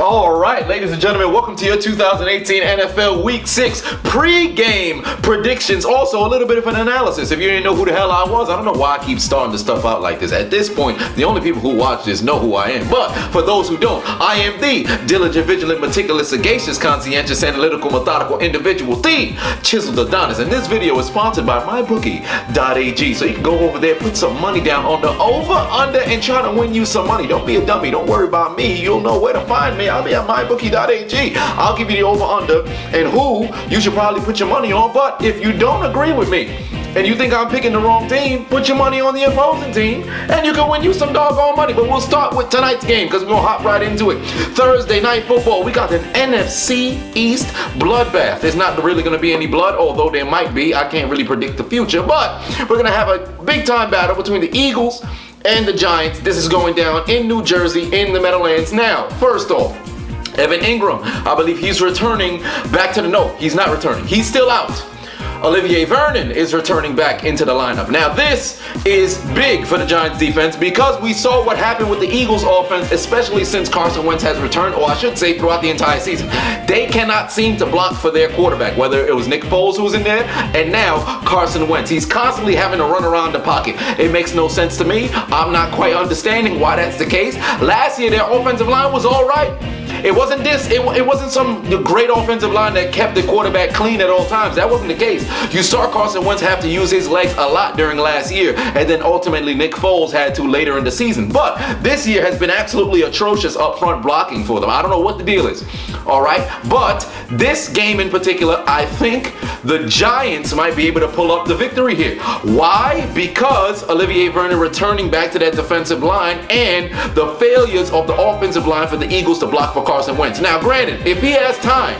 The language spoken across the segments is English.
All right, ladies and gentlemen, welcome to your 2018 NFL Week 6 pre-game predictions. Also, a little bit of an analysis. If you didn't know who the hell I was, I don't know why I keep starting this stuff out like this. At this point, the only people who watch this know who I am. But for those who don't, I am the diligent, vigilant, meticulous, sagacious, conscientious, analytical, methodical individual, the Chiseled Adonis. And this video is sponsored by MyBookie.ag. So you can go over there, put some money down on the over, under, and try to win you some money. Don't be a dummy. Don't worry about me. You'll know where to find me. I'll be at MyBookie.ag. I'll give you the over, under, and who you should probably put your money on. But if you don't agree with me, and you think I'm picking the wrong team, put your money on the opposing team, and you can win you some doggone money. But we'll start with tonight's game, because we're going to hop right into it. Thursday night football, we got an NFC East bloodbath. There's not really going to be any blood, although there might be. I can't really predict the future, but we're going to have a big-time battle between the Eagles and the Giants. This is going down in New Jersey, in the Meadowlands. Now, first off, Evan Ingram, I believe he's returning back to the... No, he's not returning. He's still out. Olivier Vernon is returning back into the lineup. Now, this is big for the Giants defense because we saw what happened with the Eagles offense, especially since Carson Wentz has returned, or I should say throughout the entire season. They cannot seem to block for their quarterback, whether it was Nick Foles who was in there, and now Carson Wentz. He's constantly having to run around the pocket. It makes no sense to me. I'm not quite understanding why that's the case. Last year, their offensive line was all right. It wasn't some great offensive line that kept the quarterback clean at all times. That wasn't the case. You saw Carson Wentz have to use his legs a lot during last year, and then ultimately Nick Foles had to later in the season. But this year has been absolutely atrocious up front blocking for them. I don't know what the deal is. All right? But this game in particular, I think the Giants might be able to pull up the victory here. Why? Because Olivier Vernon returning back to that defensive line and the failures of the offensive line for the Eagles to block for Carson Wentz. Now, granted, if he has time,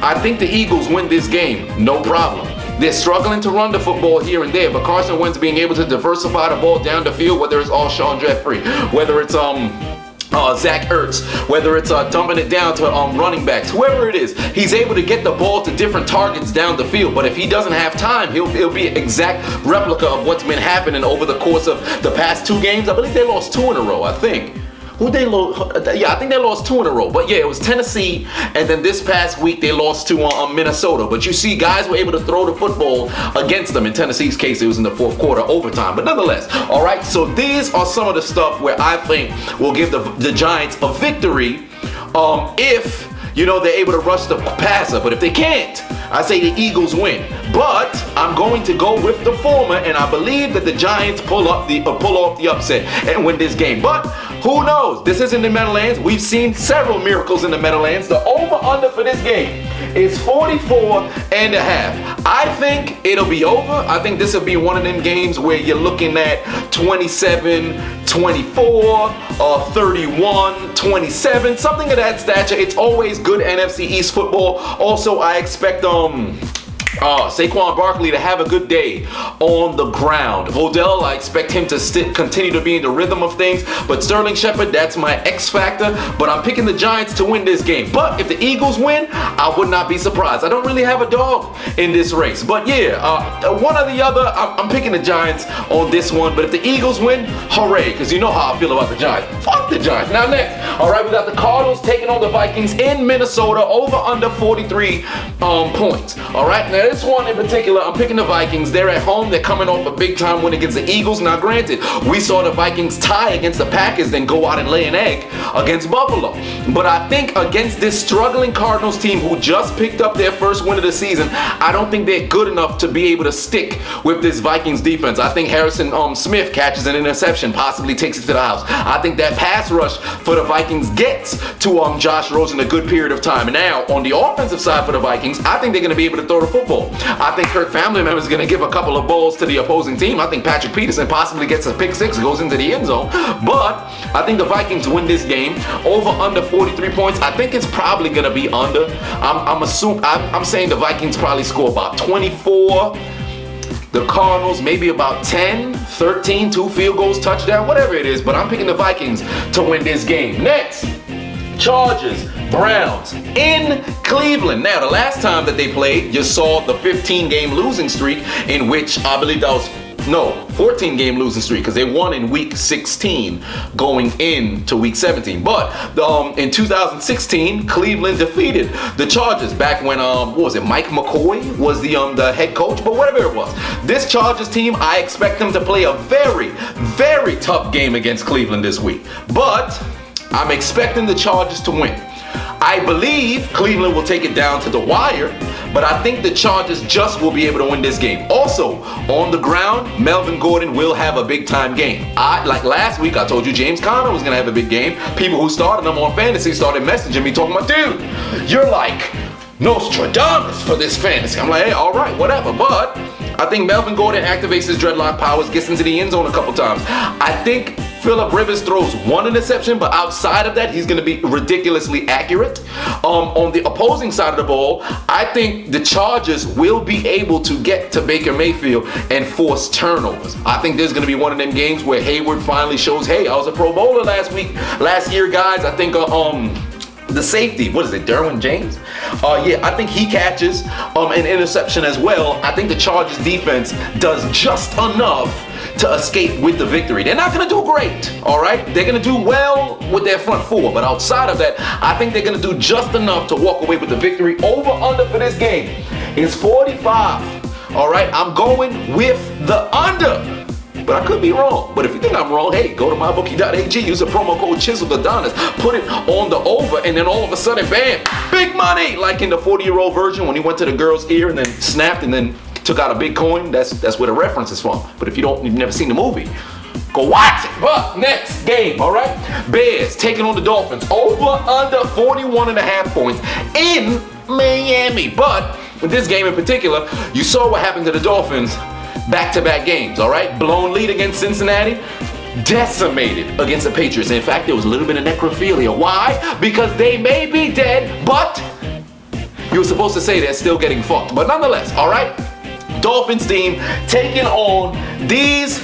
I think the Eagles win this game, no problem. They're struggling to run the football here and there, but Carson Wentz being able to diversify the ball down the field, whether it's Alshon Jeffrey, whether it's Zach Ertz, whether it's dumping it down to running backs, whoever it is, he's able to get the ball to different targets down the field. But if he doesn't have time, he'll be an exact replica of what's been happening over the course of the past 2 games. I believe they lost 2 in a row, I think. I think they lost 2 in a row. But yeah, it was Tennessee, and then this past week they lost to Minnesota. But you see, guys were able to throw the football against them. In Tennessee's case, it was in the 4th quarter overtime. But nonetheless, all right, so these are some of the stuff where I think will give the Giants a victory if, they're able to rush the passer. But if they can't, I say the Eagles win. But I'm going to go with the former, and I believe that the Giants pull off the upset and win this game. But who knows? This isn't the Meadowlands. We've seen several miracles in the Meadowlands. The over-under for this game is 44.5. I think it'll be over. I think this will be one of them games where you're looking at 27-24, 31-27, something of that stature. It's always good NFC East football. Also, I expect Saquon Barkley to have a good day on the ground. Odell, I expect him to continue to be in the rhythm of things. But Sterling Shepard, that's my X factor. But I'm picking the Giants to win this game. But if the Eagles win, I would not be surprised. I don't really have a dog in this race. But yeah, one or the other, I'm picking the Giants on this one. But if the Eagles win, hooray. Because you know how I feel about the Giants. Fuck the Giants. Now next, all right, we got the Cardinals taking on the Vikings in Minnesota, over under 43 points. All right, now this one in particular, I'm picking the Vikings. They're at home. They're coming off a big-time win against the Eagles. Now, granted, we saw the Vikings tie against the Packers, then go out and lay an egg against Buffalo. But I think against this struggling Cardinals team who just picked up their first win of the season, I don't think they're good enough to be able to stick with this Vikings defense. I think Harrison Smith catches an interception, possibly takes it to the house. I think that pass rush for the Vikings gets to Josh Rosen a good period of time. And now, on the offensive side for the Vikings, I think they're going to be able to throw the football. I think Kirk family members is going to give a couple of balls to the opposing team. I think Patrick Peterson possibly gets a pick 6, goes into the end zone. But I think the Vikings win this game over under 43 points. I think it's probably going to be under. I'm saying the Vikings probably score about 24. The Cardinals maybe about 10, 13, 2 field goals, touchdown, whatever it is. But I'm picking the Vikings to win this game. Next, Chargers, Browns in Cleveland. Now, the last time that they played, you saw the 15-game losing streak in which I believe that was 14 game losing streak, because they won in week 16 going into week 17. But in 2016, Cleveland defeated the Chargers back when what was it, Mike McCoy was the head coach, but whatever it was. This Chargers team, I expect them to play a very, very tough game against Cleveland this week. But I'm expecting the Chargers to win. I believe Cleveland will take it down to the wire, but I think the Chargers just will be able to win this game. Also, on the ground, Melvin Gordon will have a big time game. Like last week, I told you James Conner was going to have a big game. People who started him on fantasy started messaging me talking about, dude, you're like Nostradamus for this fantasy. I'm like, hey, all right, whatever. But I think Melvin Gordon activates his dreadlock powers, gets into the end zone a couple times. I think Phillip Rivers throws one interception, but outside of that, he's going to be ridiculously accurate. On the opposing side of the ball, I think the Chargers will be able to get to Baker Mayfield and force turnovers. I think there's going to be one of them games where Hayward finally shows, hey, I was a Pro Bowler last year, guys. I think the safety, what is it, Derwin James? Yeah, I think he catches an interception as well. I think the Chargers defense does just enough to escape with the victory. They're not going to do great, all right? They're going to do well with their front four, but outside of that, I think they're going to do just enough to walk away with the victory. Over-under for this game is 45, all right? I'm going with the under, but I could be wrong. But if you think I'm wrong, hey, go to MyBookie.ag, use the promo code Chiseled Adonis, put it on the over, and then all of a sudden, bam, big money, like in the 40-year-old version when he went to the girl's ear and then snapped and then took out a big coin. That's where the reference is from. But if you've never seen the movie, go watch it. But next game, all right? Bears taking on the Dolphins. Over under 41.5 points in Miami. But with this game in particular, you saw what happened to the Dolphins back-to-back games, all right? Blown lead against Cincinnati, decimated against the Patriots. In fact, there was a little bit of necrophilia. Why? Because they may be dead, but you were supposed to say they're still getting fucked. But nonetheless, all right? Dolphins team taking on these,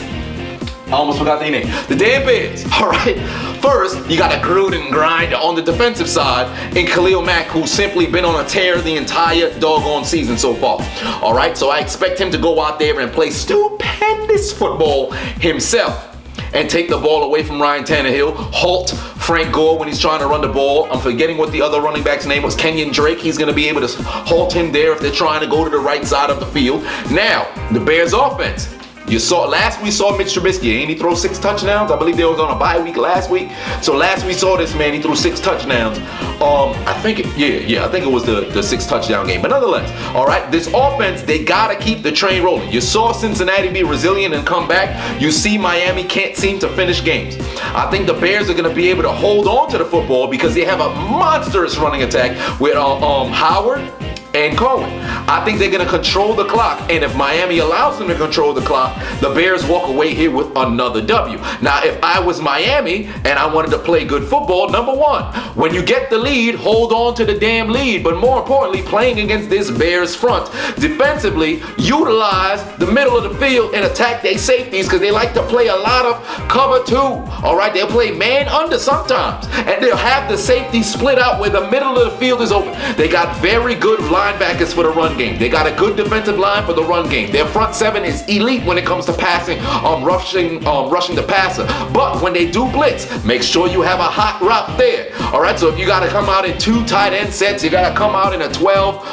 I almost forgot their name, the damn Bears, all right? First, you got a Gruden grinder on the defensive side in Khalil Mack, who's simply been on a tear the entire doggone season so far, all right? So I expect him to go out there and play stupendous football himself and take the ball away from Ryan Tannehill, halt Frank Gore when he's trying to run the ball. I'm forgetting what the other running back's name was, Kenyon Drake. He's going to be able to halt him there if they're trying to go to the right side of the field. Now, the Bears offense. We saw Mitch Trubisky, and he threw 6 touchdowns. I believe they was on a bye week last week. So last we saw this man, he threw 6 touchdowns. I think it was the 6 touchdown game. But nonetheless, all right, this offense, they gotta keep the train rolling. You saw Cincinnati be resilient and come back. You see Miami can't seem to finish games. I think the Bears are gonna be able to hold on to the football because they have a monstrous running attack with Howard and Cohen. I think they're going to control the clock, and if Miami allows them to control the clock, the Bears walk away here with another W. Now, if I was Miami and I wanted to play good football, number one, when you get the lead, hold on to the damn lead, but more importantly, playing against this Bears front, defensively, utilize the middle of the field and attack their safeties because they like to play a lot of cover two, all right? They'll play man under sometimes, and they'll have the safety split out where the middle of the field is open. They got very good linebackers for the run game. They got a good defensive line for the run game. Their front seven is elite when it comes to passing, rushing the passer. But when they do blitz, make sure you have a hot route there. All right, so if you got to come out in 2 tight end sets, you got to come out in a 12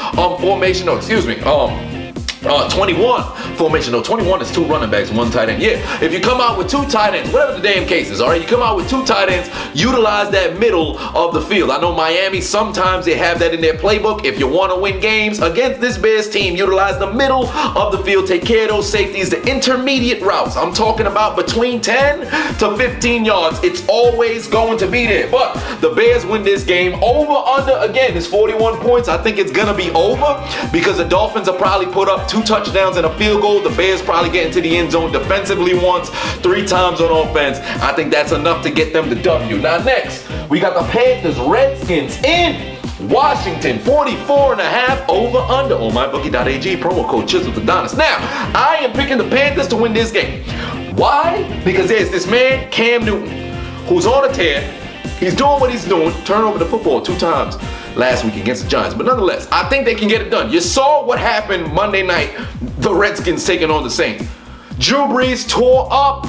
formation, 21 formation. No, 21 is 2 running backs, 1 tight end. Yeah, if you come out with 2 tight ends, whatever the damn case is, all right, you come out with 2 tight ends, utilize that middle of the field. I know Miami, sometimes they have that in their playbook. If you want to win games against this Bears team, utilize the middle of the field, take care of those safeties, the intermediate routes. I'm talking about between 10 to 15 yards. It's always going to be there. But the Bears win this game. Over, under, again, it's 41 points. I think it's going to be over because the Dolphins will probably put up 2 touchdowns and a field goal. The Bears probably get into the end zone defensively once, 3 times on offense. I think that's enough to get them the W. Now next, we got the Panthers Redskins in Washington, 44.5 over under on MyBookie.ag, promo code Chiseled Adonis. Now, I am picking the Panthers to win this game. Why? Because there's this man, Cam Newton, who's on a tear. He's doing what he's doing, turn over the football 2 times last week against the Giants. But nonetheless, I think they can get it done. You saw what happened Monday night, the Redskins taking on the Saints. Drew Brees tore up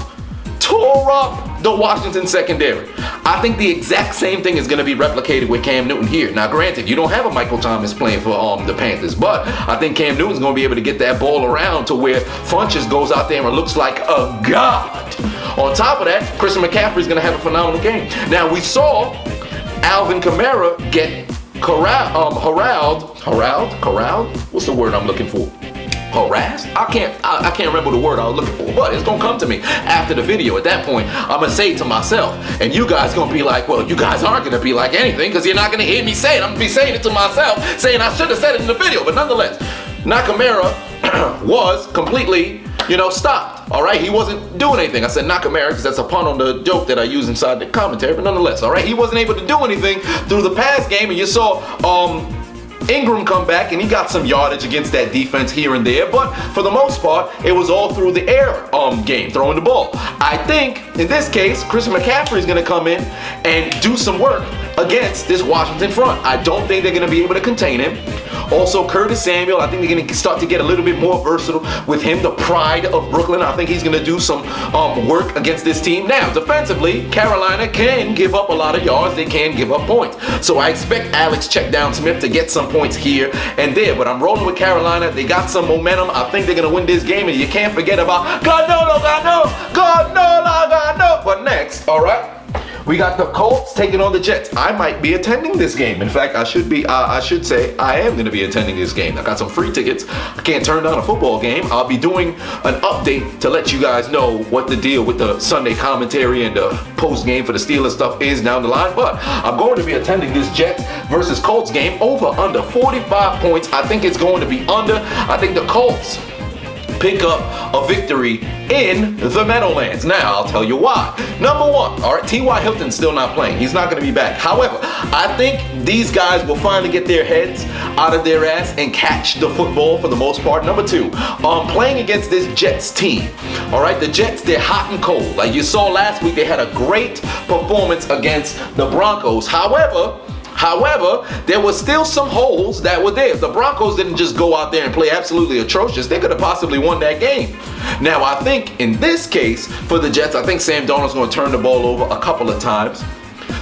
the Washington secondary. I think the exact same thing is going to be replicated with Cam Newton here. Now, granted, you don't have a Michael Thomas playing for the Panthers, but I think Cam Newton's going to be able to get that ball around to where Funches goes out there and looks like a god. On top of that, Christian McCaffrey's going to have a phenomenal game. Now, we saw Alvin Kamara get corralled. What's the word I'm looking for? Harassed? I can't remember the word I was looking for, but it's gonna come to me after the video. At that point, I'm gonna say it to myself, and you guys gonna be like, well, you guys aren't gonna be like anything because you're not gonna hear me say it. I'm gonna be saying it to myself, saying I should have said it in the video, but nonetheless, Nakamura was completely, stopped. All right, he wasn't doing anything. I said Nakamura because that's a pun on the joke that I use inside the commentary, but nonetheless, all right, he wasn't able to do anything through the pass game, and you saw Ingram come back and he got some yardage against that defense here and there, but for the most part, it was all through the air game, throwing the ball. I think in this case, Christian McCaffrey is going to come in and do some work against this Washington front. I don't think they're going to be able to contain him. Also, Curtis Samuel, I think they're going to start to get a little bit more versatile with him, the pride of Brooklyn. I think he's going to do some work against this team. Now, defensively, Carolina can give up a lot of yards. They can give up points. So I expect Alex Checkdown-Smith to get some points here and there. But I'm rolling with Carolina. They got some momentum. I think they're going to win this game. And you can't forget about God no. But next, all right, we got the Colts taking on the Jets. I might be attending this game. In fact, I should say I am going to be attending this game. I got some free tickets. I can't turn down a football game. I'll be doing an update to let you guys know what the deal with the Sunday commentary and the post game for the Steelers stuff is down the line. But I'm going to be attending this Jets versus Colts game over under 45 points. I think it's going to be under. I think the Colts pick up a victory in the Meadowlands. Now, I'll tell you why. Number one, all right, T.Y. Hilton's still not playing. He's not going to be back. However, I think these guys will finally get their heads out of their ass and catch the football for the most part. Number two, playing against this Jets team. All right, the Jets, they're hot and cold. Like you saw last week, they had a great performance against the Broncos. However, there was still some holes that were there. If the Broncos didn't just go out there and play absolutely atrocious, they could have possibly won that game. Now, I think in this case, for the Jets, I think Sam Darnold's going to turn the ball over a couple of times.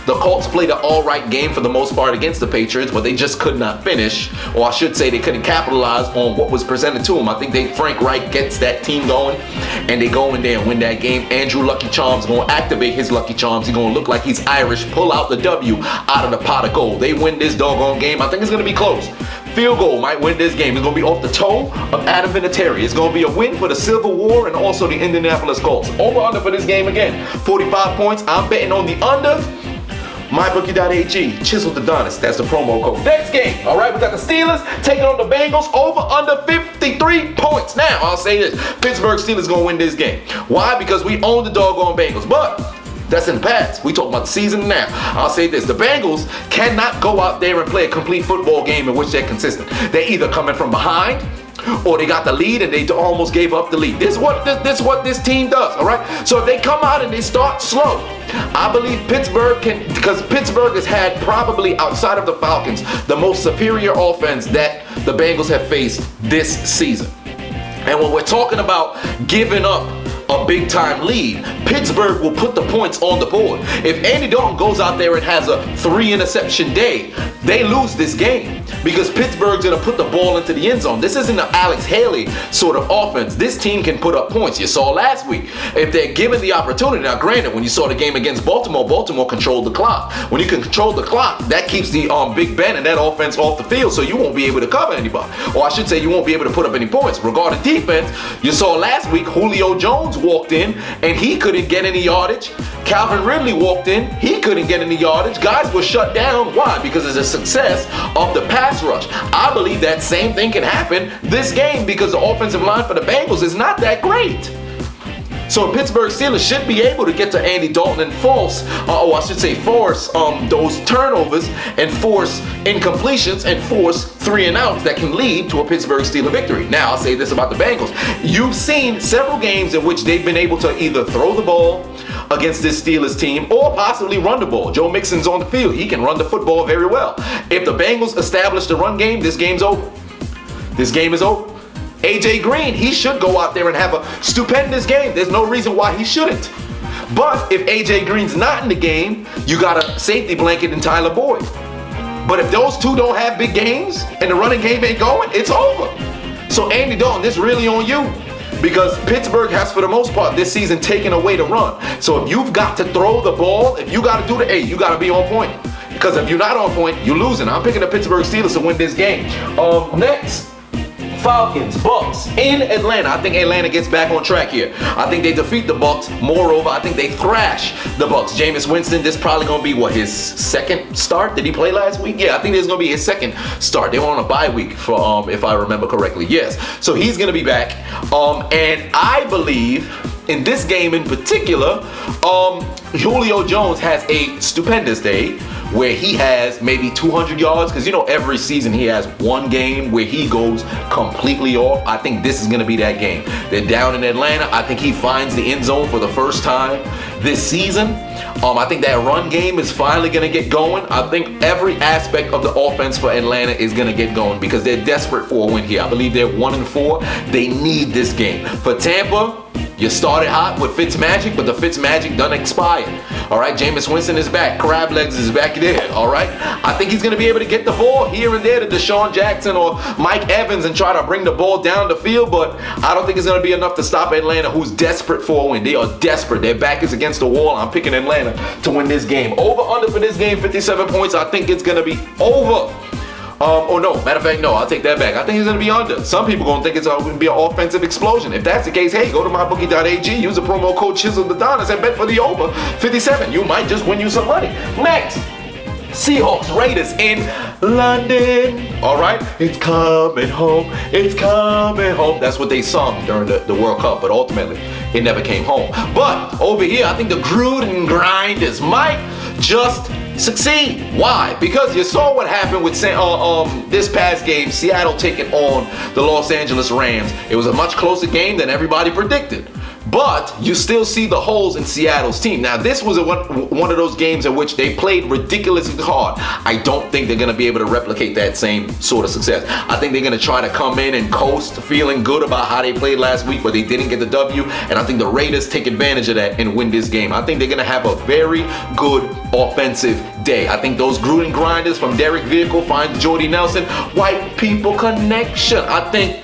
The Colts played an all-right game for the most part against the Patriots, but they just could not finish, or I should say they couldn't capitalize on what was presented to them. I think Frank Reich gets that team going, and they go in there and win that game. Andrew Lucky Charms going to activate his Lucky Charms. He's going to look like he's Irish, pull out the W out of the pot of gold. They win this doggone game. I think it's going to be close. Field goal might win this game. It's going to be off the toe of Adam Vinatieri. It's going to be a win for the Civil War and also the Indianapolis Colts. Over-under for this game again, 45 points. I'm betting on the under. MyBookie.ag, Chiseled Adonis, that's the promo code. Next game, all right, we got the Steelers taking on the Bengals over under 53 points. Now, I'll say this, Pittsburgh Steelers gonna win this game. Why? Because we own the doggone Bengals, but that's in the past. We talk about the season now. I'll say this, the Bengals cannot go out there and play a complete football game in which they're consistent. They're either coming from behind, or they got the lead and they almost gave up the lead. This is what this team does, all right? So if they come out and they start slow, I believe Pittsburgh can, because Pittsburgh has had probably outside of the Falcons, the most superior offense that the Bengals have faced this season. And when we're talking about giving up a big time lead, Pittsburgh will put the points on the board. If Andy Dalton goes out there and has a 3 interception day, they lose this game because Pittsburgh's gonna put the ball into the end zone. This isn't an Alex Haley sort of offense. This team can put up points. You saw last week. If they're given the opportunity, now granted, when you saw the game against Baltimore, Baltimore controlled the clock. When you can control the clock, that keeps the Big Ben and that offense off the field, so you won't be able to cover anybody. Or I should say you won't be able to put up any points. Regarding defense, you saw last week Julio Jones walked in and he couldn't get any yardage. Calvin Ridley walked in, he couldn't get any yardage. Guys were shut down. Why? Because of the success of the pass rush. I believe that same thing can happen this game because the offensive line for the Bengals is not that great. So Pittsburgh Steelers should be able to get to Andy Dalton and force those turnovers and force incompletions and force 3 and outs that can lead to a Pittsburgh Steelers victory. Now, I'll say this about the Bengals. You've seen several games in which they've been able to either throw the ball against this Steelers team or possibly run the ball. Joe Mixon's on the field. He can run the football very well. If the Bengals establish the run game, this game's over. This game is over. AJ Green, he should go out there and have a stupendous game. There's no reason why he shouldn't. But if AJ Green's not in the game, you got a safety blanket in Tyler Boyd. But if those two don't have big games and the running game ain't going, it's over. So Andy Dalton, this really on you. Because Pittsburgh has, for the most part, this season taken away the run. So if you've got to throw the ball, if you got to do the you got to be on point. Because if you're not on point, you're losing. I'm picking the Pittsburgh Steelers to win this game. Next, Falcons, Bucks in Atlanta. I think Atlanta gets back on track here. I think they defeat the Bucks. Moreover, I think they thrash the Bucks. Jameis Winston, this probably going to be, his second start? Did he play last week? Yeah, I think this is going to be his second start. They were on a bye week, for if I remember correctly. Yes. So he's going to be back. And I believe in this game in particular, Julio Jones has a stupendous day where he has maybe 200 yards, because every season he has one game where he goes completely off. I think this is going to be that game. They're down in Atlanta. I think he finds the end zone for the first time this season. I think that run game is finally going to get going. I think every aspect of the offense for Atlanta is going to get going because they're desperate for a win here. I believe they're 1-4. They need this game. For Tampa, you started hot with Fitzmagic, but the Fitzmagic done expired. All right, Jameis Winston is back. Crab Legs is back there. All right, I think he's going to be able to get the ball here and there to Deshaun Jackson or Mike Evans and try to bring the ball down the field, but I don't think it's going to be enough to stop Atlanta, who's desperate for a win. They are desperate. Their back is against the wall. I'm picking Atlanta to win this game. Over/under for this game, 57 points. I think it's going to be over. Matter of fact, no, I'll take that back. I think it's going to be under. Some people going to think it's going to be an offensive explosion. If that's the case, hey, go to MyBookie.ag, use the promo code Chiseled Adonis and bet for the over 57. You might just win you some money. Next, Seahawks Raiders in London. All right, it's coming home. It's coming home. That's what they sung during the World Cup, but ultimately it never came home. But over here, I think the Gruden Grinders might just succeed. Why? Because you saw what happened with this past game, Seattle taking on the Los Angeles Rams. It was a much closer game than everybody predicted. But you still see the holes in Seattle's team. Now, this was one of those games in which they played ridiculously hard. I don't think they're going to be able to replicate that same sort of success. I think they're going to try to come in and coast, feeling good about how they played last week, but they didn't get the W. And I think the Raiders take advantage of that and win this game. I think they're going to have a very good offensive day. I think those Gruden Grinders from Derek Vehicle finds Jordy Nelson, white people connection. I think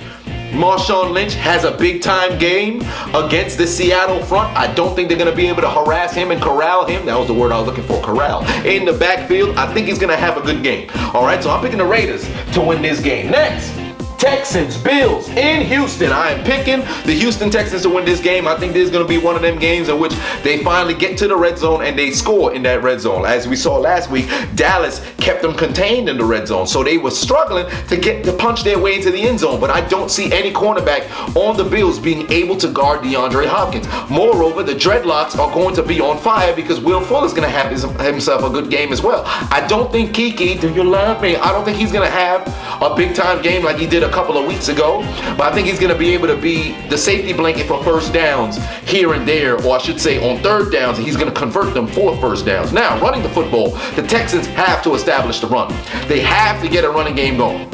Marshawn Lynch has a big-time game against the Seattle front. I don't think they're going to be able to harass him and corral him. That was the word I was looking for, corral. In the backfield, I think he's going to have a good game. All right, so I'm picking the Raiders to win this game. Next, Texans, Bills in Houston. I am picking the Houston Texans to win this game. I think this is going to be one of them games in which they finally get to the red zone and they score in that red zone. As we saw last week, Dallas kept them contained in the red zone, so they were struggling to punch their way into the end zone. But I don't see any cornerback on the Bills being able to guard DeAndre Hopkins. Moreover, the Dreadlocks are going to be on fire because Will Fuller's going to have himself a good game as well. I don't think Kiki, do you love me? I don't think he's going to have a big-time game like he did a couple of weeks ago, but I think he's going to be able to be the safety blanket for first downs here and there, or I should say on third downs, and he's going to convert them for first downs. Now, running the football, the Texans have to establish the run. They have to get a running game going.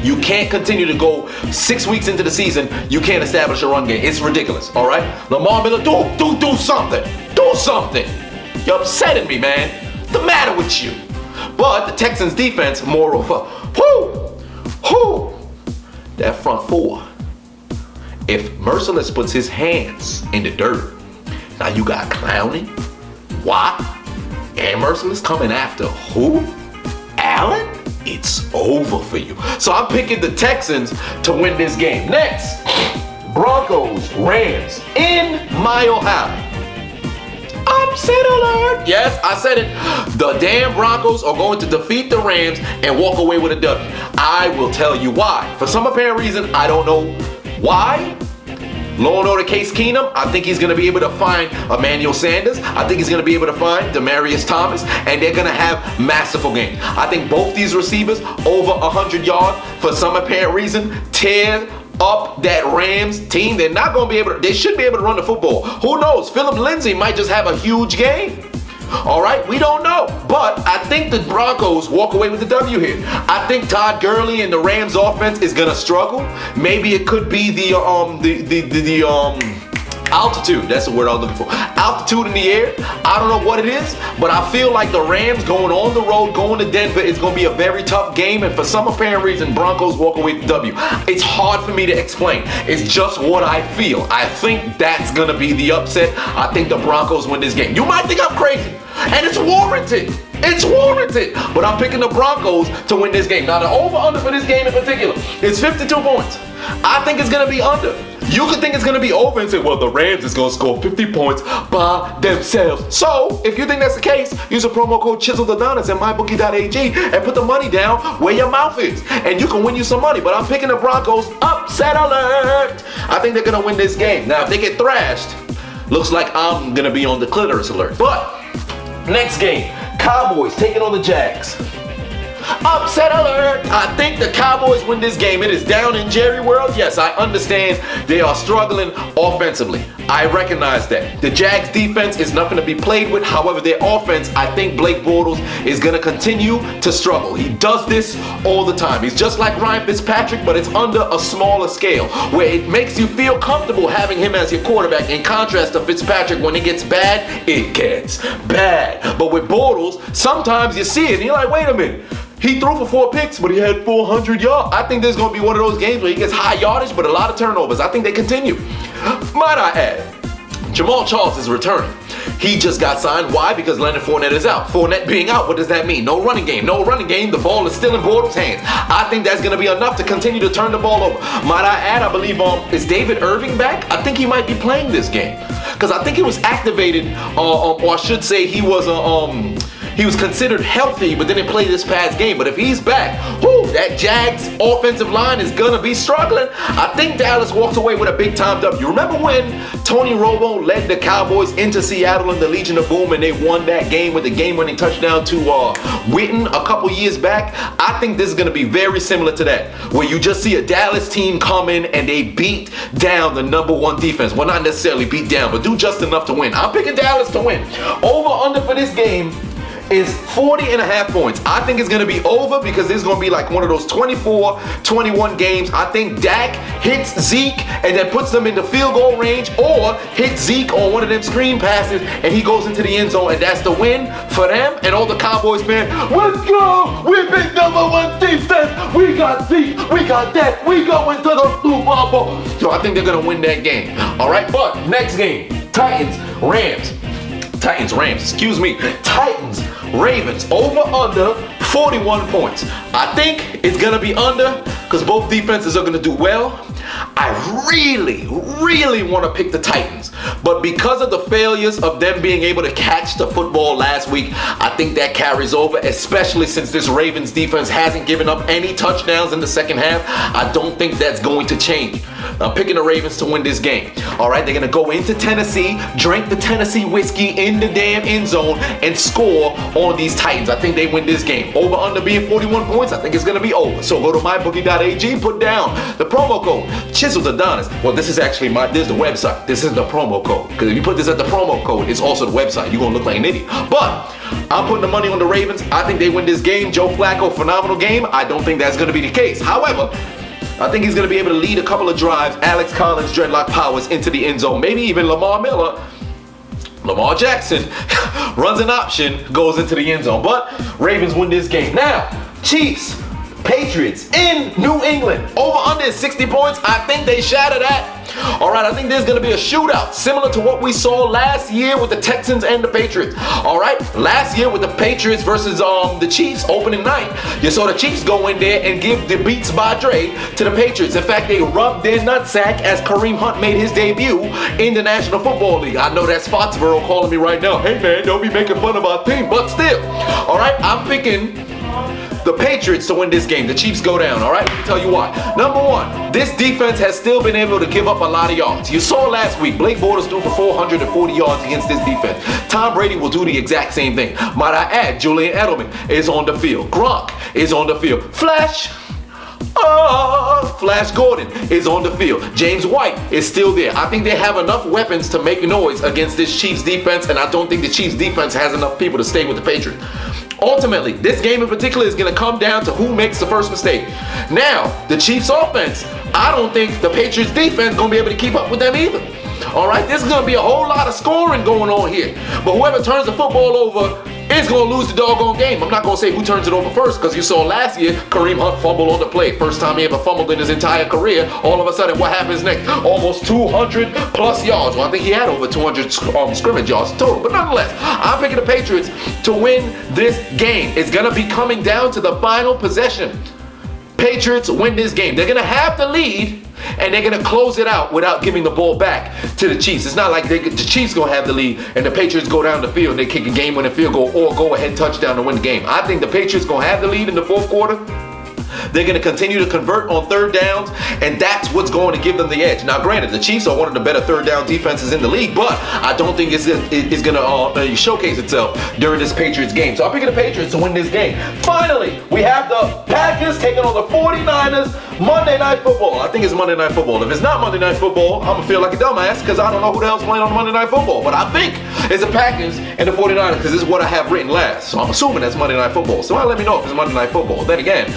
You can't continue to go 6 weeks into the season, you can't establish a run game. It's ridiculous, all right? Lamar Miller, do something. Do something. You're upsetting me, man. What's the matter with you? But the Texans defense, moreover, that front four. If Merciless puts his hands in the dirt, now you got Clowney, Watt, and Merciless coming after who? Allen? It's over for you. So I'm picking the Texans to win this game. Next, Broncos, Rams in Mile High. Upset alert! Yes, I said it. The damn Broncos are going to defeat the Rams and walk away with a W. I will tell you why. For some apparent reason, I don't know why. Law and Order Case Keenum, I think he's going to be able to find Emmanuel Sanders. I think he's going to be able to find Demaryius Thomas, and they're going to have masterful games. I think both these receivers over 100 yards, for some apparent reason, tear up that Rams team. They're not going to be able to, they should be able to run the football. Who knows? Philip Lindsay might just have a huge game. All right, we don't know, but I think the Broncos walk away with the W here. I think Todd Gurley and the Rams offense is gonna struggle. Maybe it could be the altitude. That's the word I was looking for. Altitude in the air. I don't know what it is, but I feel like the Rams going on the road, going to Denver, is going to be a very tough game. And for some apparent reason, Broncos walk away with the W. It's hard for me to explain. It's just what I feel. I think that's going to be the upset. I think the Broncos win this game. You might think I'm crazy, and it's warranted. It's warranted. But I'm picking the Broncos to win this game. Now, the over-under for this game in particular is 52 points. I think it's going to be under. You could think it's going to be over and say, well, the Rams is going to score 50 points by themselves. So, if you think that's the case, use a promo code Chiseled Adonis at MyBookie.ag and put the money down where your mouth is. And you can win you some money. But I'm picking the Broncos. Upset alert. I think they're going to win this game. Now, if they get thrashed, looks like I'm going to be on the clitoris alert. But, next game, Cowboys taking on the Jags. Upset alert! I think the Cowboys win this game. It is down in Jerry World. Yes, I understand they are struggling offensively. I recognize that. The Jags defense is nothing to be played with. However, their offense, I think Blake Bortles is going to continue to struggle. He does this all the time. He's just like Ryan Fitzpatrick, but it's under a smaller scale, where it makes you feel comfortable having him as your quarterback, in contrast to Fitzpatrick. When it gets bad, it gets bad. But with Bortles, sometimes you see it and you're like, wait a minute. He threw for 4 picks, but he had 400 yards. I think there's going to be one of those games where he gets high yardage, but a lot of turnovers. I think they continue. Might I add, Jamal Charles is returning. He just got signed. Why? Because Leonard Fournette is out. Fournette being out, what does that mean? No running game. No running game. The ball is still in Bortles' hands. I think that's going to be enough to continue to turn the ball over. Might I add, I believe, is David Irving back? I think he might be playing this game. Because I think he was activated, or I should say he was considered healthy, but didn't play this past game. But if he's back, that Jags offensive line is gonna be struggling. I think Dallas walks away with a big time W. Remember when Tony Romo led the Cowboys into Seattle in the Legion of Boom and they won that game with the game-winning touchdown to Witten a couple years back? I think this is gonna be very similar to that, where you just see a Dallas team come in and they beat down the #1 defense. Well, not necessarily beat down, but do just enough to win. I'm picking Dallas to win. Over/under for this game is 40.5 points. I think it's going to be over because this is going to be like one of those 24-21 games. I think Dak hits Zeke and then puts them into field goal range, or hits Zeke on one of them screen passes and he goes into the end zone, and that's the win for them. And all the Cowboys fans, let's go! We're big #1 defense. We got Zeke. We got Dak. We go into the Super Bowl. So I think they're going to win that game. All right, but next game, Titans, Ravens, Ravens, over under 41 points. I think it's gonna be under because both defenses are gonna do well. I really want to pick the Titans, but because of the failures of them being able to catch the football last week, I think that carries over, especially since this Ravens defense hasn't given up any touchdowns in the second half. I don't think that's going to change. I'm picking the Ravens to win this game. All right, they're going to go into Tennessee, drink the Tennessee whiskey in the damn end zone, and score on these Titans. I think they win this game. Over under being 41 points, I think it's going to be over. So go to MyBookie.ag, put down the promo code Chiseled Adonis. Well, this is actually this is the website. This is the promo code. Because if you put this at the promo code, it's also the website. You're going to look like an idiot. But I'm putting the money on the Ravens. I think they win this game. Joe Flacco, phenomenal game. I don't think that's going to be the case. However, I think he's going to be able to lead a couple of drives. Alex Collins, Dreadlock Powers into the end zone. Maybe even Lamar Jackson runs an option, goes into the end zone. But Ravens win this game. Now, Chiefs, Patriots in New England. Over under 60 points. I think they shatter that. All right, I think there's going to be a shootout similar to what we saw last year with the Texans and the Patriots. All right, last year with the Patriots versus the Chiefs opening night, you saw the Chiefs go in there and give the beats by Dre to the Patriots. In fact, they rubbed their nutsack as Kareem Hunt made his debut in the National Football League. I know that's Foxborough calling me right now. Hey man, don't be making fun of our team, but still. All right, I'm picking the Patriots to win this game. The Chiefs go down, all right? Let me tell you why. Number one, this defense has still been able to give up a lot of yards. You saw last week, Blake Bortles threw for 440 yards against this defense. Tom Brady will do the exact same thing. Might I add, Julian Edelman is on the field. Gronk is on the field. Flash, Flash Gordon is on the field. James White is still there. I think they have enough weapons to make noise against this Chiefs defense, and I don't think the Chiefs defense has enough people to stay with the Patriots. Ultimately, this game in particular is going to come down to who makes the first mistake. Now, the Chiefs offense, I don't think the Patriots defense is going to be able to keep up with them either. All right, this is going to be a whole lot of scoring going on here. But whoever turns the football over is going to lose the doggone game. I'm not going to say who turns it over first, because you saw last year Kareem Hunt fumble on the play. First time he ever fumbled in his entire career. All of a sudden, what happens next? Almost 200 plus yards. Well, I think he had over 200 scrimmage yards total. But nonetheless, I'm picking the Patriots to win this game. It's going to be coming down to the final possession. Patriots win this game. They're going to have the lead, and they're going to close it out without giving the ball back to the Chiefs. It's not like the Chiefs going to have the lead and the Patriots go down the field and they kick a game-winning field goal or go ahead touchdown to win the game. I think the Patriots going to have the lead in the fourth quarter. They're going to continue to convert on third downs, and that's what's going to give them the edge. Now, granted, the Chiefs are one of the better third down defenses in the league, but I don't think it's going to showcase itself during this Patriots game. So I'm picking the Patriots to win this game. Finally, we have the Packers taking on the 49ers Monday Night Football. I think it's Monday Night Football. If it's not Monday Night Football, I'm going to feel like a dumbass because I don't know who the hell's playing on Monday Night Football. But I think it's the Packers and the 49ers because this is what I have written last. So I'm assuming that's Monday Night Football. So let me know if it's Monday Night Football. Then again,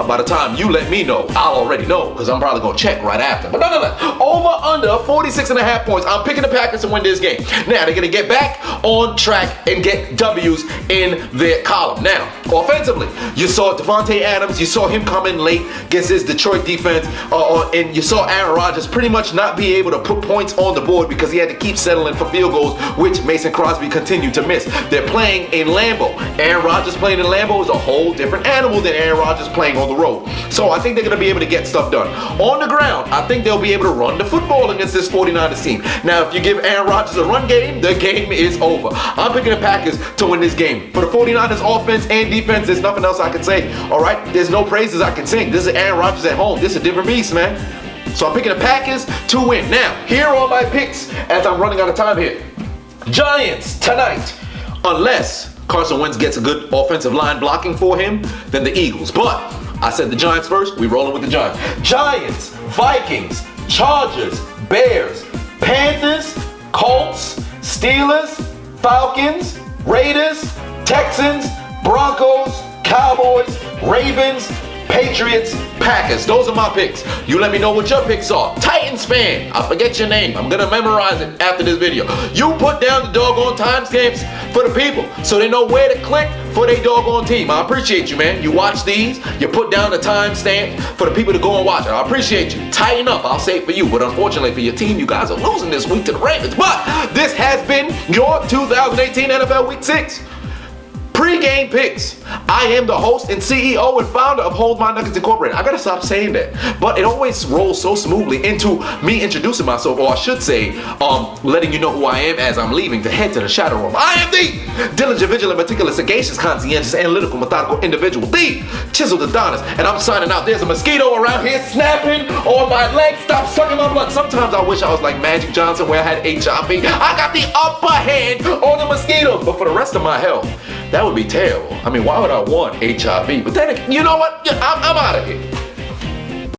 by the time you let me know, I'll already know because I'm probably going to check right after. But nonetheless, over under 46.5 points. I'm picking the Packers to win this game. Now, they're going to get back on track and get W's in their column. Now, offensively, you saw Devontae Adams. You saw him come in late against his Detroit defense. And you saw Aaron Rodgers pretty much not be able to put points on the board because he had to keep settling for field goals, which Mason Crosby continued to miss. They're playing in Lambeau. Aaron Rodgers playing in Lambeau is a whole different animal than Aaron Rodgers playing on the road. So I think they're going to be able to get stuff done. On the ground, I think they'll be able to run the football against this 49ers team. Now, if you give Aaron Rodgers a run game, the game is over. I'm picking the Packers to win this game. For the 49ers offense and defense, there's nothing else I can say. All right? There's no praises I can sing. This is Aaron Rodgers at home. This is a different beast, man. So I'm picking the Packers to win. Now, here are my picks as I'm running out of time here. Giants tonight, unless Carson Wentz gets a good offensive line blocking for him, then the Eagles. But I said the Giants first. We rolling with the Giants. Giants, Vikings, Chargers, Bears, Panthers, Colts, Steelers, Falcons, Raiders, Texans, Broncos, Cowboys, Ravens, Patriots, Packers. Those are my picks. You let me know what your picks are. Titans fan, I forget your name. I'm gonna memorize it after this video. You put down the doggone timestamps for the people so they know where to click for their doggone team. I appreciate you, man. You watch these, you put down the timestamp for the people to go and watch it. I appreciate you. Tighten up, I'll say it for you. But unfortunately for your team, you guys are losing this week to the Ravens. But this has been your 2018 NFL Week 6 pre-game picks. I am the host and CEO and founder of Hold My Nuggets Incorporated. I gotta stop saying that, but it always rolls so smoothly into me introducing myself, or I should say, letting you know who I am as I'm leaving to head to the shadow room. I am the diligent, vigilant, meticulous, sagacious, conscientious, analytical, methodical individual, the Chiseled Adonis, and I'm signing out. There's a mosquito around here snapping on my leg. Stop sucking my blood. Sometimes I wish I was like Magic Johnson where I had HIV. I got the upper hand on the mosquitoes, but for the rest of my health, that would be terrible. I mean, why would I want HIV? But then, you know what? I'm out of here.